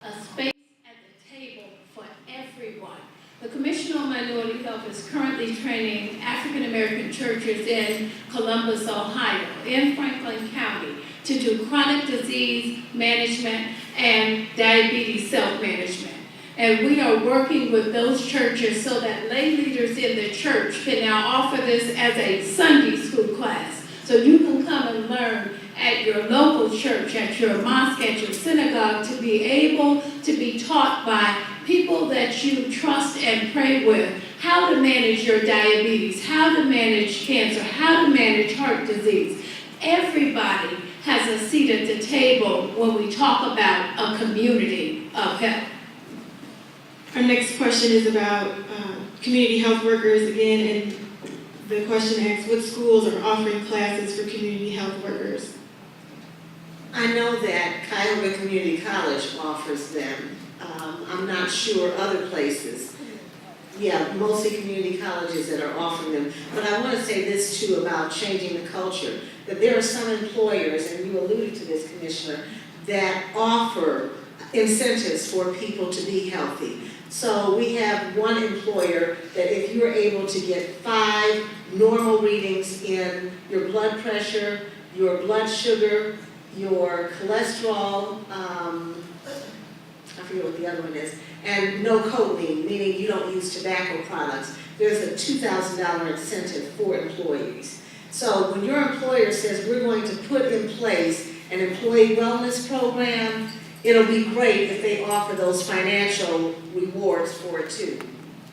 a space at the table for everyone. The Commission on Minority Health is currently training African American churches in Columbus, Ohio, in Franklin County, to do chronic disease management and diabetes self-management. And we are working with those churches so that lay leaders in the church can now offer this as a Sunday school class. So you can come and learn at your local church, at your mosque, at your synagogue, to be able to be taught by people that you trust and pray with how to manage your diabetes, how to manage cancer, how to manage heart disease. Everybody has a seat at the table when we talk about a community of health. Our next question is about community health workers again, and the question asks, what schools are offering classes for community health workers? I know that Cuyahoga Community College offers them. I'm not sure other places. Yeah, mostly community colleges that are offering them. But I want to say this too about changing the culture, that there are some employers, and you alluded to this, Commissioner, that offer incentives for people to be healthy. So we have one employer that if you're able to get 5 normal readings in your blood pressure, your blood sugar, your cholesterol, I forget what the other one is, and no codeine, meaning you don't use tobacco products, there's a $2,000 incentive for employees. So when your employer says we're going to put in place an employee wellness program, it'll be great if they offer those financial rewards for it too.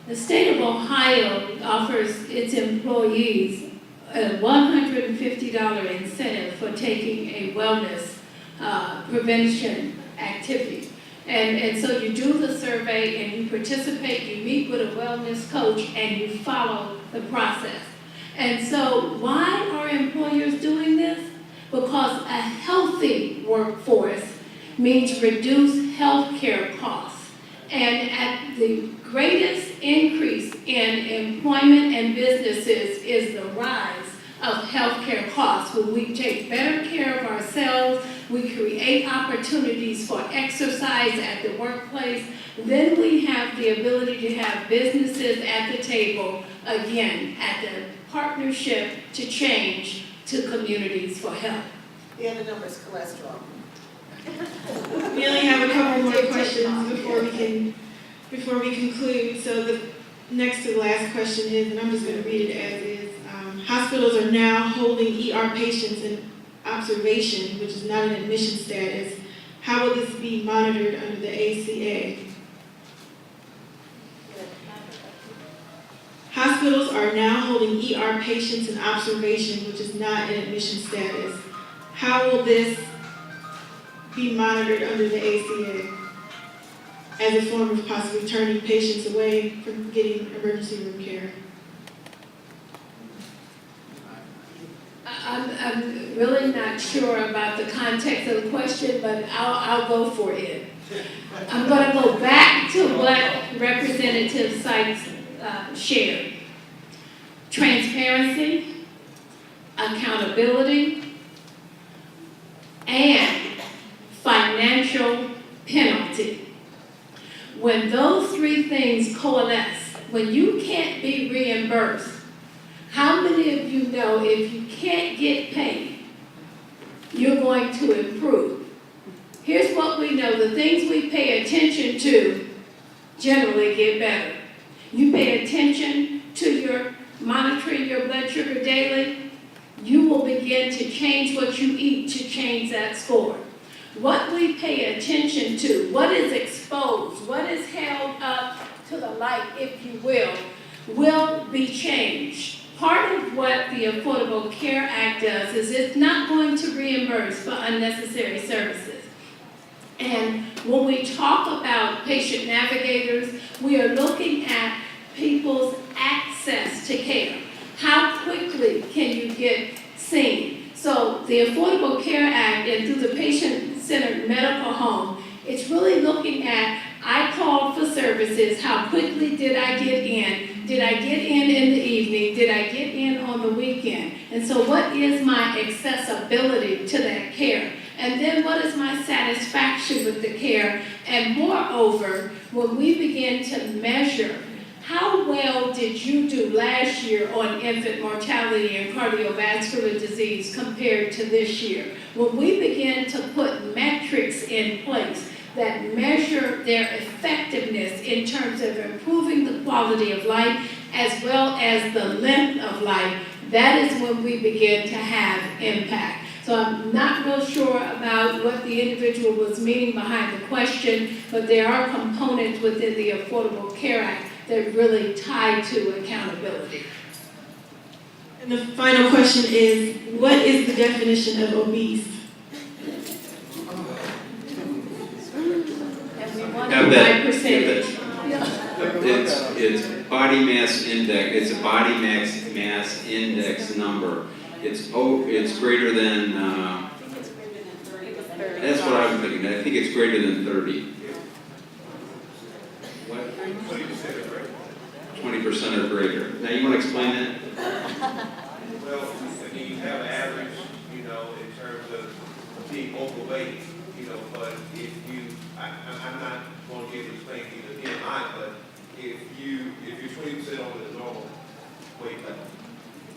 The state of Ohio offers its employees a $150 incentive for taking a wellness prevention activity. And so you do the survey and you participate, you meet with a wellness coach and you follow the process. And so why are employers doing this? Because a healthy workforce means reduced health care costs. And at the greatest increase in employment and businesses is the rise of healthcare costs. When we take better care of ourselves, we create opportunities for exercise at the workplace, then we have the ability to have businesses at the table, again, at the partnership to change to communities for health. The other number is cholesterol. We only have a couple more questions before we conclude. So the next to the last question is, and I'm just going to read it as is, hospitals are now holding ER patients in observation, which is not an admission status. How will this be monitored under the ACA? Hospitals are now holding ER patients in observation, which is not an admission status. How will this be monitored under the ACA as a form of possibly turning patients away from getting emergency room care? I'm really not sure about the context of the question, but I'll go for it. I'm going to go back to what Representative Sykes shared. Transparency, accountability, and financial penalty. When those 3 things coalesce, when you can't be reimbursed, how many of you know if you can't get paid, you're going to improve? Here's what we know. The things we pay attention to generally get better. You pay attention to your monitoring your blood sugar daily, you will begin to change what you eat to change that score. What we pay attention to, what is exposed, what is held up to the light, if you will be changed. Part of what the Affordable Care Act does is it's not going to reimburse for unnecessary services. And when we talk about patient navigators, we are looking at people's access to care. How quickly can you get seen? So the Affordable Care Act and through the patient-centered medical home, it's really looking at, I call services, how quickly did I get in? Did I get in the evening? Did I get in on the weekend? And so what is my accessibility to that care? And then what is my satisfaction with the care? And moreover, when we begin to measure how well did you do last year on infant mortality and cardiovascular disease compared to this year? When we begin to put metrics in place that measure their effectiveness in terms of improving the quality of life as well as the length of life, that is when we begin to have impact. So I'm not real sure about what the individual was meaning behind the question, but there are components within the Affordable Care Act that really tie to accountability. And the final question is, what is the definition of obese? And we want Have to that- by percentage. It's body mass index, it's a body mass index number. It's greater than, that's what I'm thinking, I think it's greater than 30. What? 20% or greater. Now, you want to explain that? Well, I mean, you have an average, you know, in terms of being overweight, you know, but if you, I'm not going to be able to explain to you the BMI, but if you're 20% over the normal weight level.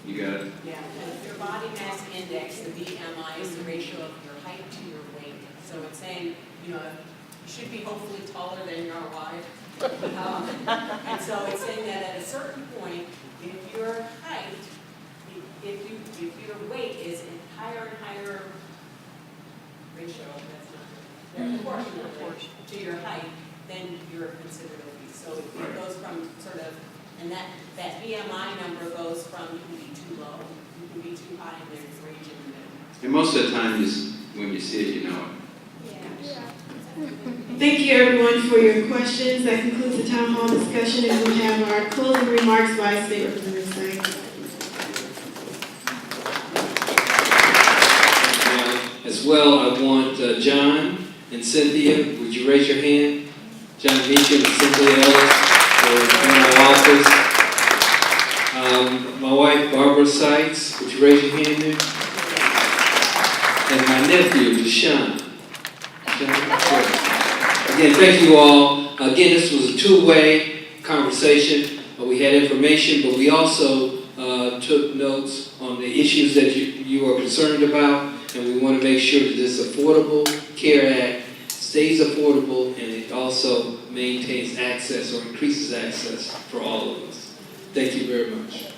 You got it? Yeah, and your body mass index, the BMI, is the ratio of your height to your weight. So it's saying, you know, you should be hopefully taller than you are wide. And so it's saying that at a certain point, if your height, if your weight is in higher and higher ratio, that's not good, they're proportional to your height, then you're considered obese. So it goes from sort of, and that BMI number goes from, you can be too low, you can be too high, and there's a range in the middle. And most of the time, when you see it, you know it. Thank you, everyone, for your questions. That concludes the town hall discussion, and we'll have our closing remarks by State Representative Sykes. As well, I want John and Cynthia, would you raise your hand? John Meacham and Cynthia Ellis for in our office. My wife, Barbara Sykes, would you raise your hand there? And my nephew, Deshaun. Again, thank you all. Again, this was a two-way conversation. We had information, but we also took notes on the issues that you are concerned about, and we want to make sure that this Affordable Care Act stays affordable and it also maintains access or increases access for all of us. Thank you very much.